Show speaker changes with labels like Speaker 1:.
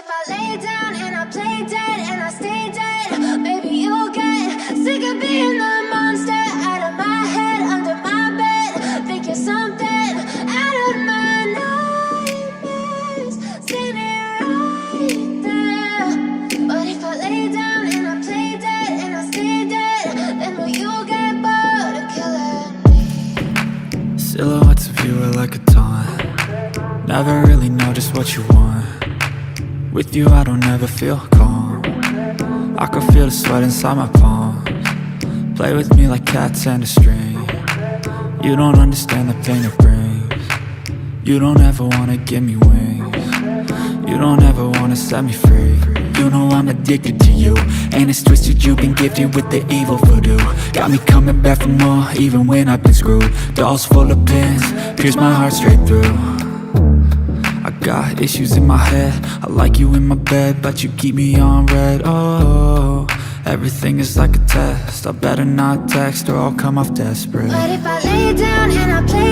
Speaker 1: if I lay down and I play dead and I stay dead, maybe you'll get sick of being the monster out of my head, under my bed. Think you're something out of my nightmares, standing right there. But if I lay down and I play dead and I stay dead, then will you get bored of killing me?
Speaker 2: Silhouettes of you are like a taunt. Never really know just what you want. With you I don't ever feel calm. I can feel the sweat inside my palms. Play with me like cats and a string. You don't understand the pain it brings. You don't ever wanna give me wings. You don't ever wanna set me free. You know I'm addicted to you, and it's twisted, you've been gifted with the evil voodoo. Got me coming back for more, even when I've been screwed. Dolls full of pins, pierce my heart straight through. I got issues in my head, I like you in my bed, but you keep me on red. Oh, everything is like a test, I better not text or I'll come off desperate.
Speaker 1: But if I lay down and I play